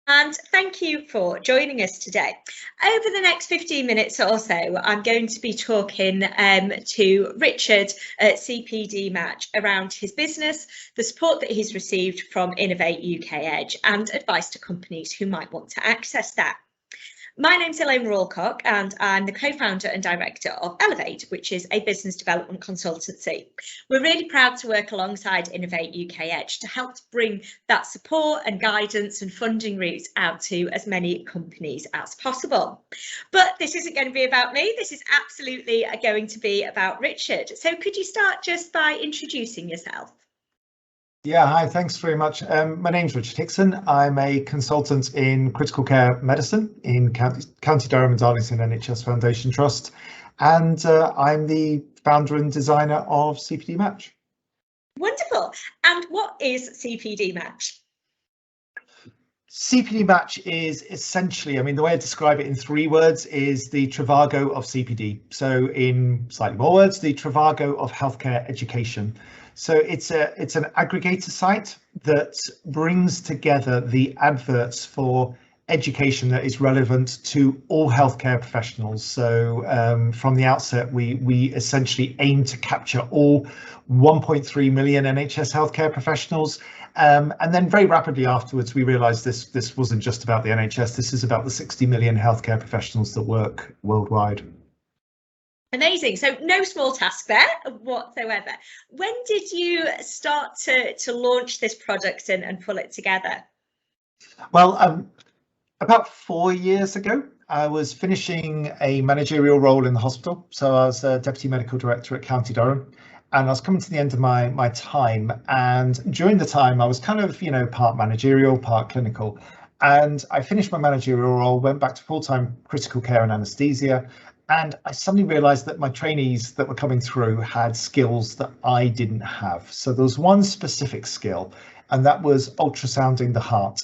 And thank you for joining us today. Over the next 15 minutes or so, I'm going to be talking to Richard at CPDMatch around his business, the support that he's received from Innovate UK EDGE, and advice to companies who might want to access that. My name's Ilona Alcock and I'm the co-founder and director of Elevate, which is a business development consultancy. We're really proud to work alongside Innovate UK EDGE to help bring that support and guidance and funding routes out to as many companies as possible. But this isn't going to be about me, this is absolutely going to be about Richard. So could you start just by introducing yourself? Yeah, hi, thanks very much. My name's Richard Hixson. I'm a consultant in critical care medicine in County Durham and Darlington NHS Foundation Trust, and I'm the founder and designer of CPDMatch. Wonderful. And what is CPDMatch? CPDMatch is essentially, the way I describe it in 3 words is the Trivago of CPD. So in slightly more words, the Trivago of healthcare education. So it's an aggregator site that brings together the adverts for education that is relevant to all healthcare professionals. So from the outset, we essentially aim to capture all 1.3 million NHS healthcare professionals. And then very rapidly afterwards, we realised this wasn't just about the NHS, this is about the 60 million healthcare professionals that work worldwide. Amazing. So no small task there whatsoever. When did you start to launch this product and pull it together? Well, about 4 years ago, I was finishing a managerial role in the hospital. So I was a deputy medical director at County Durham, and I was coming to the end of my time. And during the time, I was kind of, part managerial, part clinical. And I finished my managerial role, went back to full-time critical care and anaesthesia. And I suddenly realised that my trainees that were coming through had skills that I didn't have. So there was one specific skill, and that was ultrasounding the heart.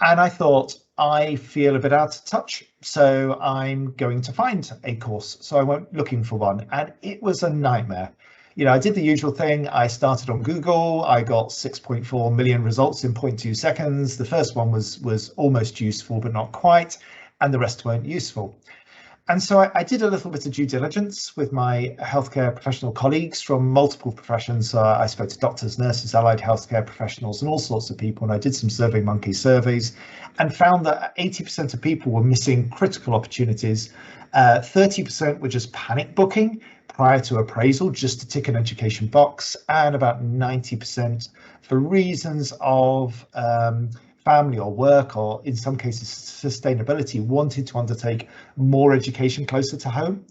And I thought, I feel a bit out of touch, so I'm going to find a course. So I went looking for one, and it was a nightmare. I did the usual thing. I started on Google. I got 6.4 million results in 0.2 seconds. The first one was almost useful, but not quite, and the rest weren't useful. And so I did a little bit of due diligence with my healthcare professional colleagues from multiple professions. I spoke to doctors, nurses, allied healthcare professionals, and all sorts of people. And I did some SurveyMonkey surveys and found that 80% of people were missing critical opportunities. 30% were just panic booking prior to appraisal, just to tick an education box, and about 90% for reasons of family or work, or in some cases sustainability, wanted to undertake more education closer to home.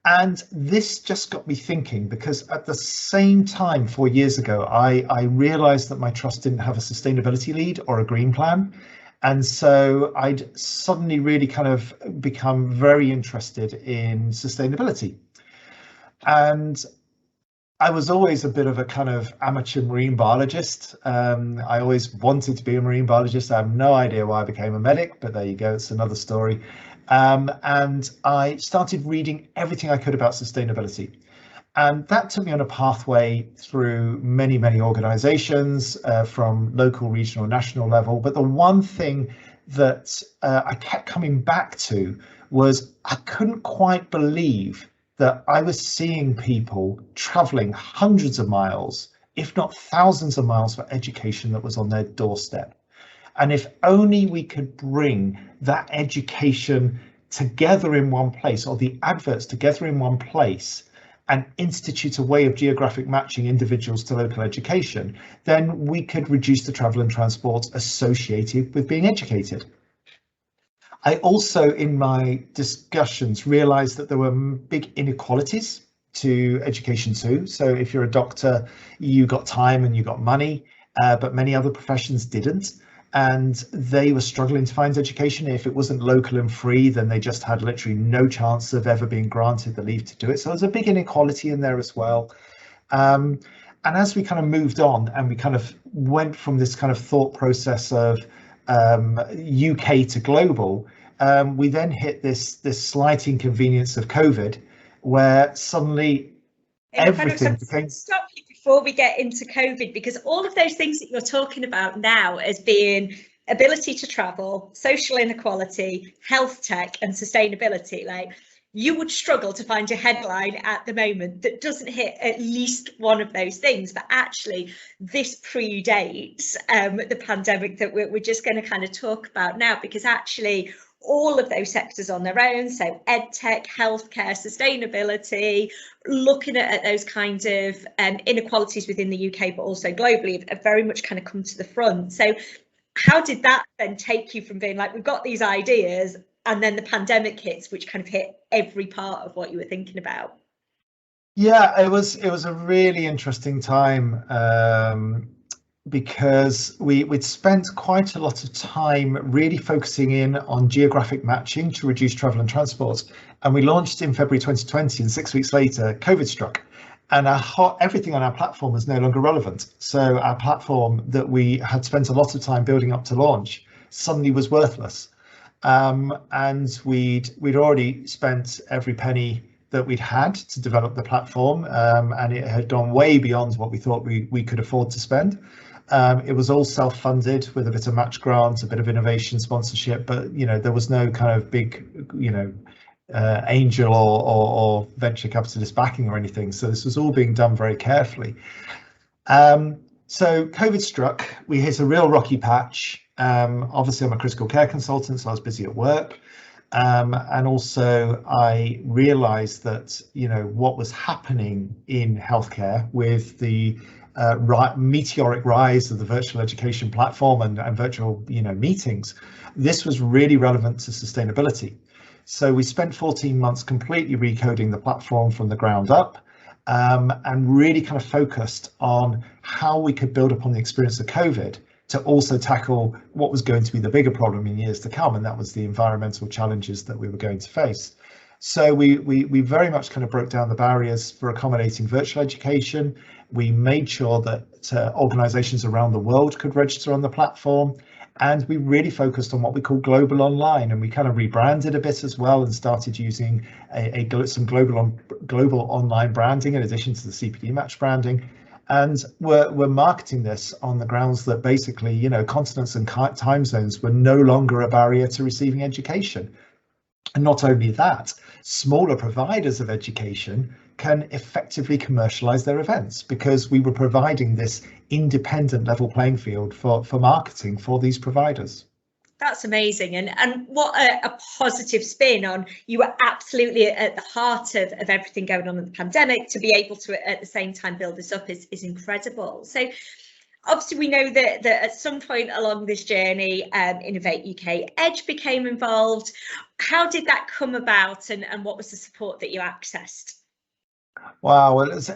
And this just got me thinking, because at the same time 4 years ago, I realised that my trust didn't have a sustainability lead or a green plan. And so I'd suddenly really kind of become very interested in sustainability. And I was always a bit of a kind of amateur marine biologist. I always wanted to be a marine biologist. I have no idea why I became a medic, but there you go, it's another story. And I started reading everything I could about sustainability. And that took me on a pathway through many, many organizations from local, regional, national level. But the one thing that I kept coming back to was I couldn't quite believe that I was seeing people traveling hundreds of miles, if not thousands of miles, for education that was on their doorstep. And if only we could bring that education together in one place, or the adverts together in one place, and institute a way of geographic matching individuals to local education, then we could reduce the travel and transport associated with being educated. I also, in my discussions, realised that there were big inequalities to education too. So if you're a doctor, you got time and you got money, but many other professions didn't. And they were struggling to find education. If it wasn't local and free, then they just had literally no chance of ever being granted the leave to do it. So there's a big inequality in there as well. And as we kind of moved on and we kind of went from this kind of thought process of UK to global, we then hit this slight inconvenience of COVID, where suddenly everything became... Stop you before we get into COVID, because all of those things that you're talking about now as being ability to travel, social inequality, health tech and sustainability. Like, you would struggle to find a headline at the moment that doesn't hit at least one of those things. But actually, this predates the pandemic that we're just going to kind of talk about now, because actually all of those sectors on their own, so edtech, healthcare, sustainability, looking at those kind of inequalities within the UK, but also globally, have very much kind of come to the front. So how did that then take you from being like, we've got these ideas, and then the pandemic hits, which kind of hit every part of what you were thinking about? Yeah, it was a really interesting time, because we'd spent quite a lot of time really focusing in on geographic matching to reduce travel and transport. And we launched in February 2020, and 6 weeks later, COVID struck. And everything on our platform was no longer relevant. So our platform that we had spent a lot of time building up to launch suddenly was worthless. And we'd already spent every penny that we'd had to develop the platform, and it had gone way beyond what we thought we could afford to spend. It was all self-funded with a bit of match grant, a bit of innovation sponsorship, but there was no kind of big angel or venture capitalist backing or anything. So this was all being done very carefully. So COVID struck, we hit a real rocky patch. Obviously I'm a critical care consultant, so I was busy at work. And also I realized that, what was happening in healthcare with the meteoric rise of the virtual education platform and virtual, meetings, this was really relevant to sustainability. So we spent 14 months completely recoding the platform from the ground up, and really kind of focused on how we could build upon the experience of COVID to also tackle what was going to be the bigger problem in years to come, and that was the environmental challenges that we were going to face. So we very much kind of broke down the barriers for accommodating virtual education. We made sure that organisations around the world could register on the platform, and we really focused on what we call global online, and we kind of rebranded a bit as well and started using some global online branding in addition to the CPDMatch branding. And we're marketing this on the grounds that basically, continents and time zones were no longer a barrier to receiving education. And not only that, smaller providers of education can effectively commercialize their events, because we were providing this independent level playing field for marketing for these providers. That's amazing, and what a positive spin on. You were absolutely at the heart of everything going on in the pandemic. To be able to at the same time build this up is incredible. So obviously we know that at some point along this journey, Innovate UK EDGE became involved. How did that come about, and what was the support that you accessed? Wow, well, it's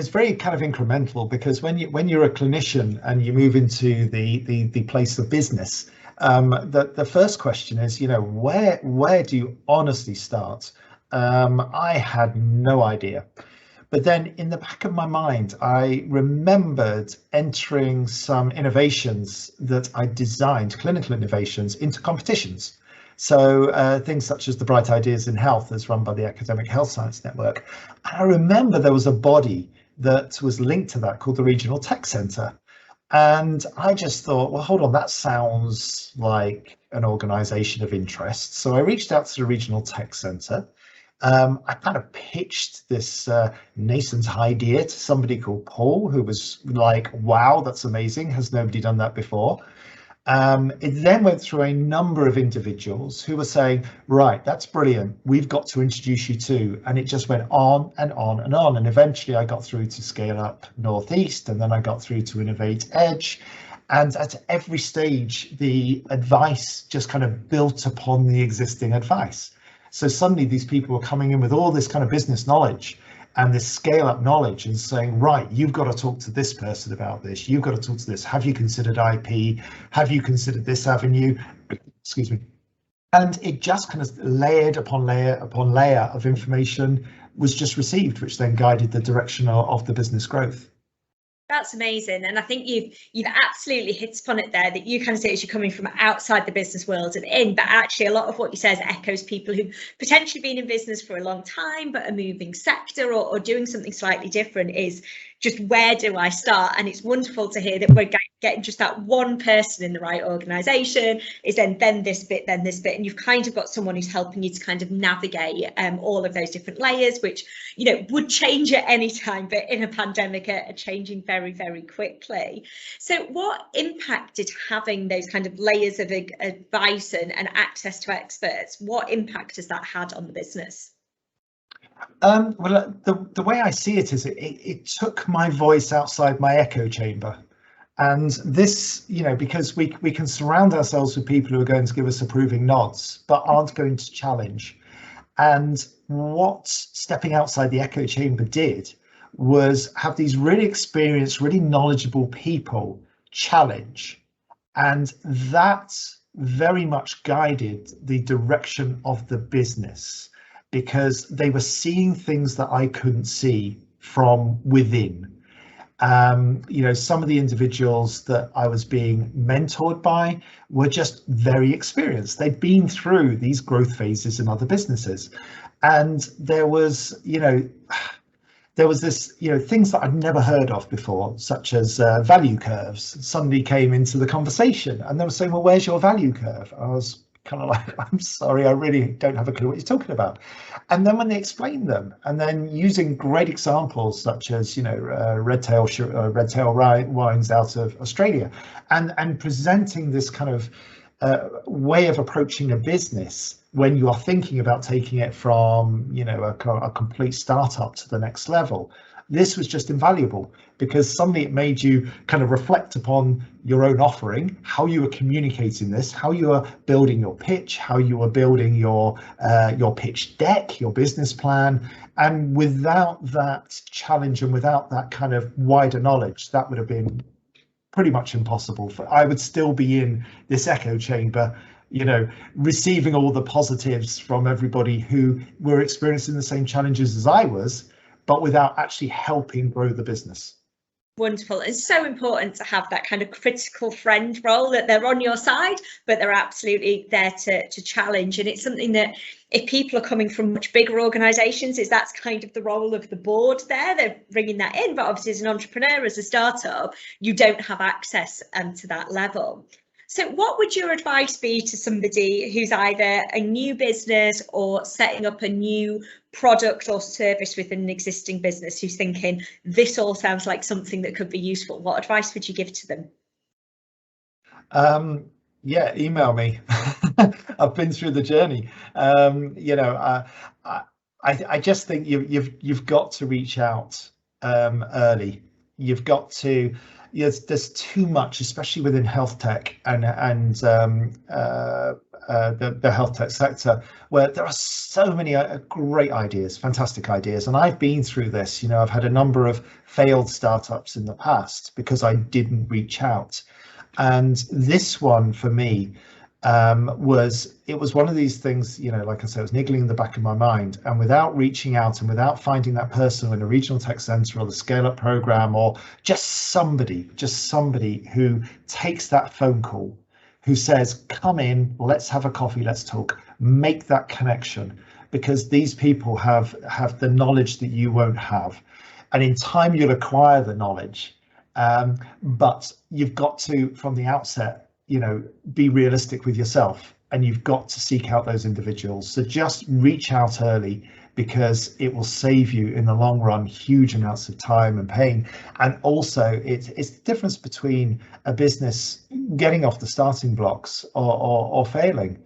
very kind of incremental, because when you're a clinician and you move into the place of business, the first question is, where do you honestly start? I had no idea. But then in the back of my mind, I remembered entering some innovations that I designed, clinical innovations, into competitions. So things such as the Bright Ideas in Health, as run by the Academic Health Science Network. And I remember there was a body that was linked to that called the Regional Tech Centre. And I just thought, well, hold on, that sounds like an organisation of interest. So I reached out to the Regional Tech Centre. I kind of pitched this nascent idea to somebody called Paul, who was like, wow, that's amazing. Has nobody done that before? It then went through a number of individuals who were saying, right, that's brilliant, we've got to introduce you to, and it just went on and on and on. And eventually I got through to Scale Up Northeast, and then I got through to Innovate EDGE. And at every stage, the advice just kind of built upon the existing advice. So suddenly these people were coming in with all this kind of business knowledge and this scale up knowledge and saying, right, you've got to talk to this person about this. You've got to talk to this. Have you considered IP? Have you considered this avenue? Excuse me. And it just kind of layered upon layer upon layer of information was just received, which then guided the direction of the business growth. That's amazing, and I think you've absolutely hit upon it there, that you kind of say as you're coming from outside the business world and in, but actually a lot of what you says echoes people who've potentially been in business for a long time but are moving sector or doing something slightly different. Is just, where do I start? And it's wonderful to hear that we're getting just that one person in the right organisation is then this bit, and you've kind of got someone who's helping you to kind of navigate all of those different layers, which, you know, would change at any time, but in a pandemic are changing very, very quickly. So what impact did having those kind of layers of advice and access to experts, what impact has that had on the business? Well, the way I see it is it took my voice outside my echo chamber. And this, you know, because we can surround ourselves with people who are going to give us approving nods, but aren't going to challenge. And what stepping outside the echo chamber did was have these really experienced, really knowledgeable people challenge. And that very much guided the direction of the business, because they were seeing things that I couldn't see from within. You know, some of the individuals that I was being mentored by were just very experienced. They'd been through these growth phases in other businesses. And there was, you know, this, you know, things that I'd never heard of before, such as value curves, suddenly came into the conversation. And they were saying, well, where's your value curve? I was kind of like, I'm sorry, I really don't have a clue what you're talking about. And then when they explained them, and then using great examples such as, you know, red tail wines out of Australia, and presenting this kind of way of approaching a business when you are thinking about taking it from, you know, a complete startup to the next level. This was just invaluable, because suddenly it made you kind of reflect upon your own offering, how you were communicating this, how you are building your pitch, how you are building your pitch deck, your business plan. And without that challenge and without that kind of wider knowledge, that would have been pretty much impossible. I would still be in this echo chamber, you know, receiving all the positives from everybody who were experiencing the same challenges as I was, but without actually helping grow the business. Wonderful. It's so important to have that kind of critical friend role, that they're on your side, but they're absolutely there to challenge. And it's something that if people are coming from much bigger organisations, that's kind of the role of the board there. They're bringing that in, but obviously as an entrepreneur, as a startup, you don't have access to that level. So what would your advice be to somebody who's either a new business or setting up a new product or service within an existing business, who's thinking, this all sounds like something that could be useful? What advice would you give to them? Yeah, email me. I've been through the journey. You know, I just think you've got to reach out early. You've got to. Yes, there's too much, especially within health tech and the health tech sector, where there are so many great ideas, fantastic ideas. And I've been through this. You know, I've had a number of failed startups in the past because I didn't reach out. And this one for me was one of these things, you know, like I said, it was niggling in the back of my mind. And without reaching out and without finding that person in a regional tech centre or the scale up program, or just somebody who takes that phone call, who says, come in, let's have a coffee, let's talk, make that connection, because these people have the knowledge that you won't have. And in time, you'll acquire the knowledge. But you've got to, from the outset, you know, be realistic with yourself, and you've got to seek out those individuals. So just reach out early, because it will save you in the long run huge amounts of time and pain. And also it's the difference between a business getting off the starting blocks or failing,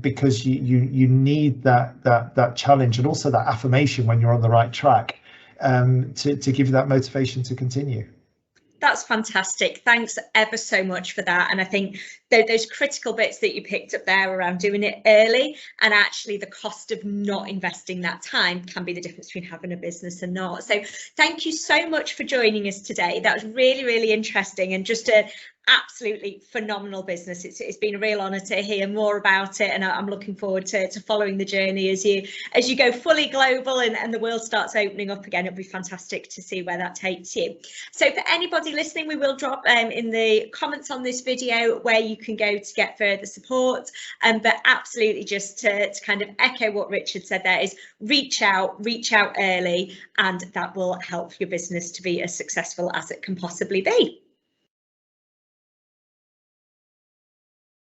because you need that challenge and also that affirmation when you're on the right track, to give you that motivation to continue. That's fantastic. Thanks ever so much for that. And I think those critical bits that you picked up there around doing it early, and actually the cost of not investing that time can be the difference between having a business and not. So thank you so much for joining us today. That was really, really interesting, and just a absolutely phenomenal business. It's been a real honour to hear more about it, and I'm looking forward to following the journey as you go fully global and the world starts opening up again. It'll be fantastic to see where that takes you. So for anybody listening, we will drop in the comments on this video where you can go to get further support, but absolutely just to kind of echo what Richard said there, is reach out early, and that will help your business to be as successful as it can possibly be.